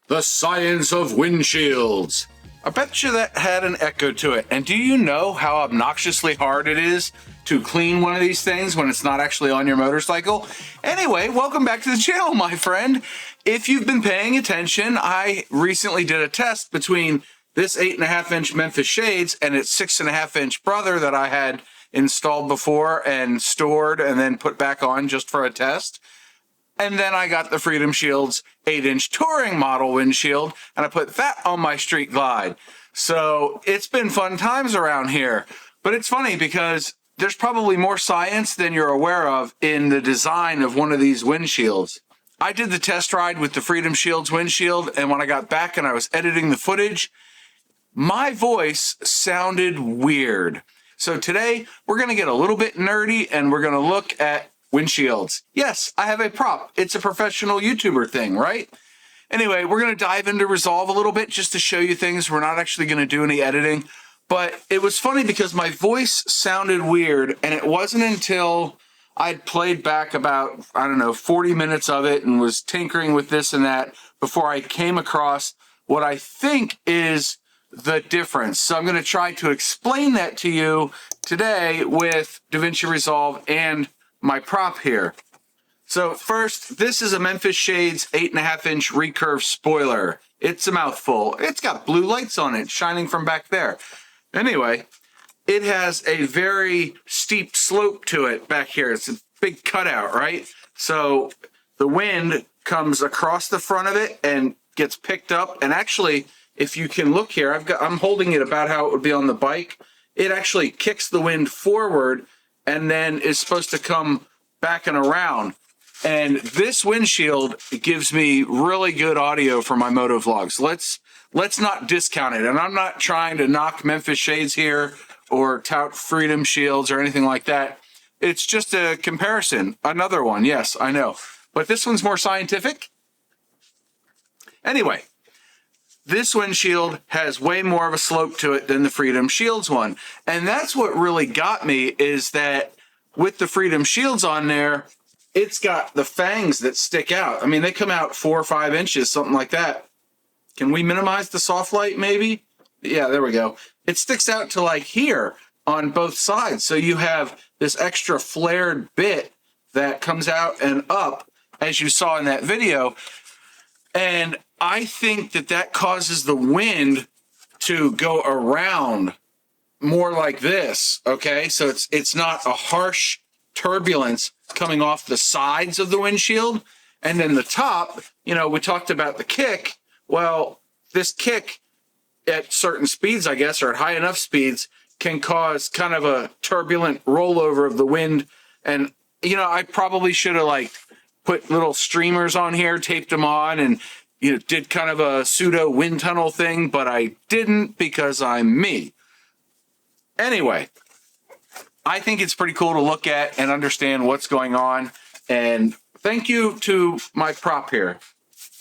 The science of windshields. I bet you that had an echo to it. And do you know how obnoxiously hard it is to clean one of these things when it's not actually on your motorcycle? Anyway, welcome back to the channel, my friend. If you've been paying attention, I recently did a test between this 8.5-inch Memphis Shades and its 6.5-inch brother that I had installed before and stored and then put back on just for a test. And then I got the Freedom Shield's 8-inch touring model windshield, and I put that on my Street Glide. So it's been fun times around here. But it's funny because there's probably more science than you're aware of in the design of one of these windshields. I did the test ride with the Freedom Shield's windshield, and when I got back and I was editing the footage, my voice sounded weird. So today, we're going to get a little bit nerdy, and we're going to look at windshields. Yes, I have a prop. It's a professional YouTuber thing, right? Anyway, we're going to dive into Resolve a little bit just to show you things. We're not actually going to do any editing, but it was funny because my voice sounded weird, and it wasn't until I'd played back about, 40 minutes of it and was tinkering with this and that before I came across what I think is the difference. So I'm going to try to explain that to you today with Davinci Resolve and my prop here. So first, this is a Memphis Shades 8.5-inch recurve spoiler. It's a mouthful. It's got blue lights on it shining from back there. Anyway, it has a very steep slope to it back here. It's a big cutout, right? So the wind comes across the front of it and gets picked up. And actually, if you can look here, I'm holding it about how it would be on the bike. It actually kicks the wind forward and then is supposed to come back and around. And this windshield gives me really good audio for my moto vlogs. Let's not discount it. And I'm not trying to knock Memphis Shades here or tout Freedom Shields or anything like that. It's just a comparison. Another one, yes, I know. But this one's more scientific. Anyway, this windshield has way more of a slope to it than the Freedom Shields one. And that's what really got me, is that with the Freedom Shields on there, it's got the fangs that stick out. I mean, they come out 4 or 5 inches, something like that. Can we minimize the soft light maybe? Yeah, there we go. It sticks out to like here on both sides. So you have this extra flared bit that comes out and up, as you saw in that video. And I think that that causes the wind to go around more like this, okay? So it's not a harsh turbulence coming off the sides of the windshield. And then the top, we talked about the kick. Well, this kick at certain speeds, I guess, or at high enough speeds, can cause kind of a turbulent rollover of the wind. And, I probably should have put little streamers on here, taped them on, and did kind of a pseudo wind tunnel thing, but I didn't because I'm me. Anyway, I think it's pretty cool to look at and understand what's going on. And thank you to my prop here.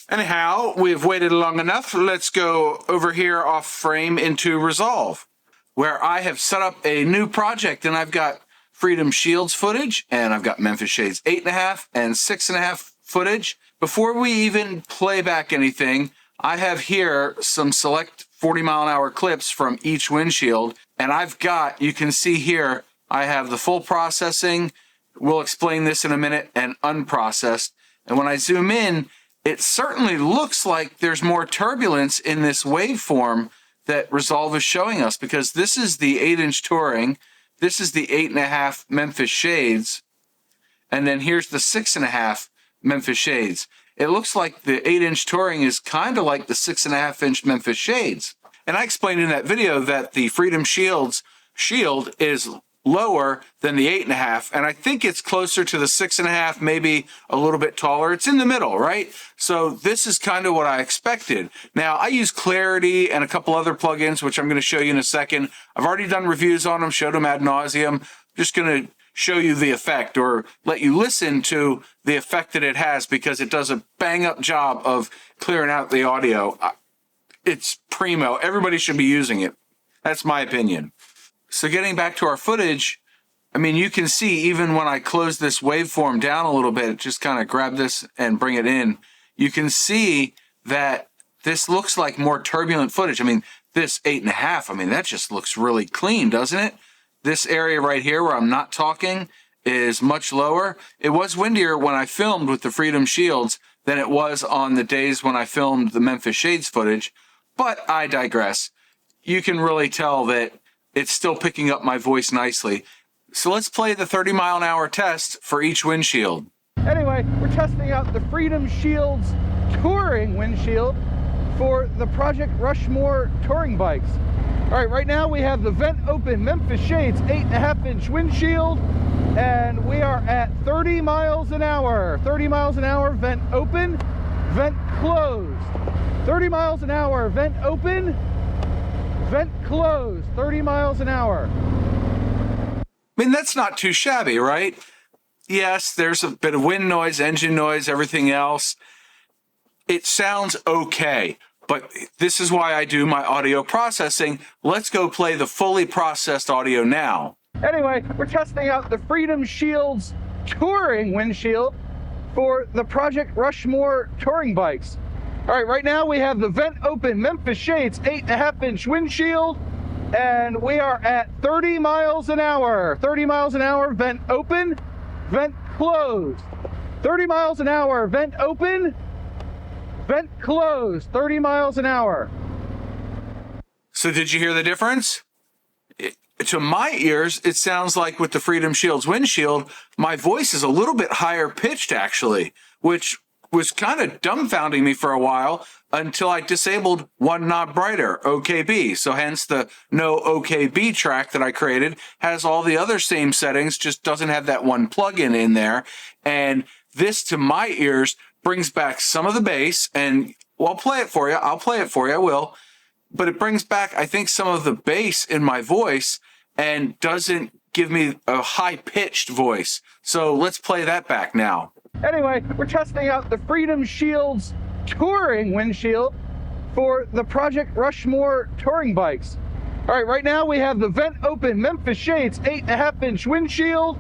Anyhow, we've waited long enough. Let's go over here off frame into Resolve, where I have set up a new project, and I've got Freedom Shields footage, and I've got Memphis Shades 8.5 and 6.5 footage. Before we even play back anything, I have here some select 40-mile-an-hour clips from each windshield, and I've got, you can see here, I have the full processing, we'll explain this in a minute, and unprocessed. And when I zoom in, it certainly looks like there's more turbulence in this waveform that Resolve is showing us, because this is the 8-inch touring, this is the 8.5 Memphis Shades, and then here's the 6.5 Memphis Shades. It looks like the 8-inch touring is kind of like the 6.5-inch Memphis Shades. And I explained in that video that the Freedom Shield's shield is lower than the 8.5, and I think it's closer to the 6.5, maybe a little bit taller. It's in the middle, right? So this is kind of what I expected. Now, I use Clarity and a couple other plugins, which I'm going to show you in a second. I've already done reviews on them, showed them ad nauseum. Just going to show you the effect, or let you listen to the effect that it has, because it does a bang-up job of clearing out the audio. It's primo. Everybody should be using it. That's my opinion. So getting back to our footage, I mean, you can see even when I close this waveform down a little bit, just kind of grab this and bring it in, you can see that this looks like more turbulent footage. I mean, this 8.5, I mean, that just looks really clean, doesn't it? This area right here where I'm not talking is much lower. It was windier when I filmed with the Freedom Shields than it was on the days when I filmed the Memphis Shades footage, but I digress. You can really tell that it's still picking up my voice nicely. So let's play the 30-mile-an-hour test for each windshield. Anyway, we're testing out the Freedom Shields touring windshield for the Project Rushmore touring bikes. All right, right now we have the vent open Memphis Shades 8.5-inch windshield, and we are at 30 miles an hour. 30 miles an hour, vent open, vent closed. 30 miles an hour, vent open, vent closed. 30 miles an hour. I mean, that's not too shabby, right? Yes, there's a bit of wind noise, engine noise, everything else. It sounds okay, but this is why I do my audio processing. Let's go play the fully processed audio now. Anyway, we're testing out the Freedom Shields touring windshield for the Project Rushmore touring bikes. All right, right now we have the vent open Memphis Shades 8.5-inch windshield, and we are at 30 miles an hour. 30 miles an hour, vent open, vent closed. 30 miles an hour, vent open, vent closed. 30 miles an hour. So did you hear the difference? To my ears, it sounds like with the Freedom Shields windshield, my voice is a little bit higher pitched actually, which was kind of dumbfounding me for a while until I disabled one knob brighter, OKB. So hence the no OKB track that I created has all the other same settings, just doesn't have that one plugin in there. And this, to my ears, brings back some of the bass, and well, I'll play it for you. I will. But it brings back, I think, some of the bass in my voice and doesn't give me a high-pitched voice. So let's play that back now. Anyway, we're testing out the Freedom Shields touring windshield for the Project Rushmore touring bikes. All right, right now we have the vent open Memphis Shades 8.5-inch windshield,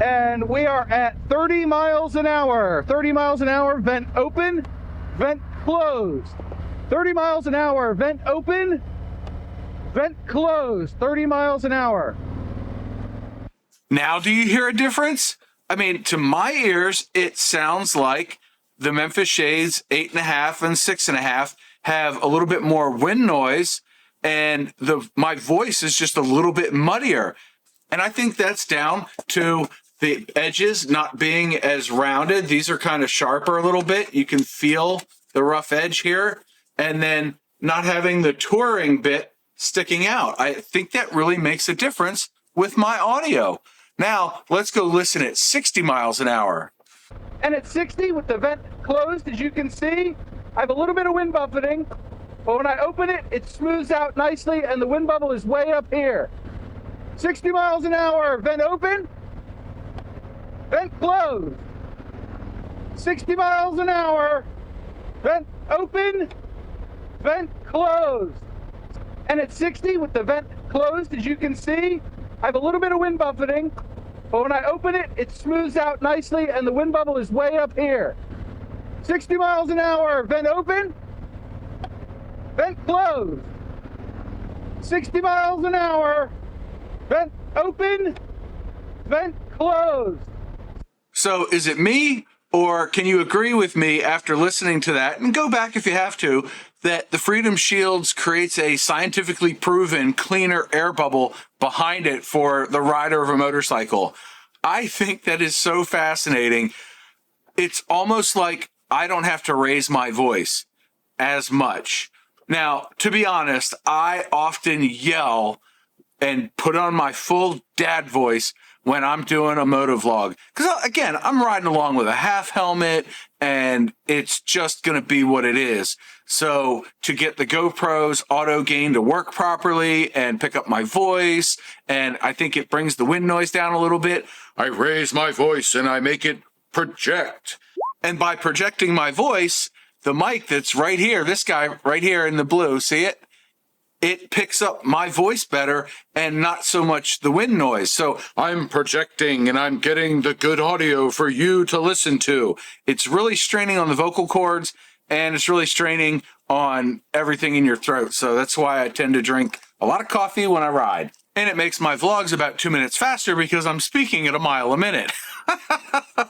and we are at 30 miles an hour. 30 miles an hour, vent open, vent closed. 30 miles an hour, vent open, vent closed. 30 miles an hour. Now do you hear a difference? I mean, to my ears, it sounds like the Memphis Shades 8.5 and 6.5 have a little bit more wind noise, and my voice is just a little bit muddier. And I think that's down to the edges not being as rounded. These are kind of sharper a little bit. You can feel the rough edge here. And then not having the touring bit sticking out. I think that really makes a difference with my audio. Now, let's go listen at 60 miles an hour. And at 60 with the vent closed, as you can see, I have a little bit of wind buffeting, but when I open it, it smooths out nicely and the wind bubble is way up here. 60 miles an hour, vent open, vent closed. 60 miles an hour, vent open, vent closed. And at 60 with the vent closed, as you can see, I have a little bit of wind buffeting, but when I open it, it smooths out nicely and the wind bubble is way up here. 60 miles an hour, vent open, vent closed. 60 miles an hour, vent open, vent closed. So is it me, or can you agree with me after listening to that, and go back if you have to, that the Freedom Shields creates a scientifically proven cleaner air bubble behind it for the rider of a motorcycle? I think that is so fascinating. It's almost like I don't have to raise my voice as much. Now, to be honest, I often yell and put on my full dad voice when I'm doing a motovlog. Because again, I'm riding along with a half helmet and it's just going to be what it is. So to get the GoPro's auto gain to work properly and pick up my voice, and I think it brings the wind noise down a little bit, I raise my voice and I make it project. And by projecting my voice, the mic that's right here, this guy right here in the blue, see it? It picks up my voice better and not so much the wind noise. So I'm projecting and I'm getting the good audio for you to listen to. It's really straining on the vocal cords, and it's really straining on everything in your throat. So that's why I tend to drink a lot of coffee when I ride. And it makes my vlogs about 2 minutes faster because I'm speaking at a mile a minute.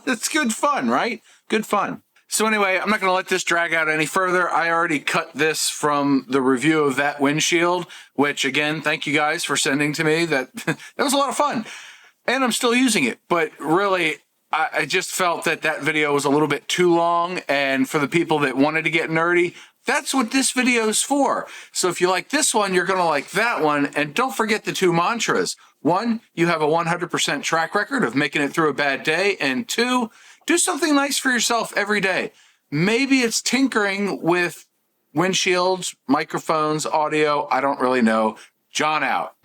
It's good fun, right? Good fun. So anyway, I'm not going to let this drag out any further. I already cut this from the review of that windshield, which again, thank you guys for sending to me. That was a lot of fun. And I'm still using it. But really, I just felt that that video was a little bit too long. And for the people that wanted to get nerdy, that's what this video is for. So if you like this one, you're going to like that one. And don't forget the 2 mantras. 1, you have a 100% track record of making it through a bad day. And 2, do something nice for yourself every day. Maybe it's tinkering with windshields, microphones, audio. I don't really know. John out.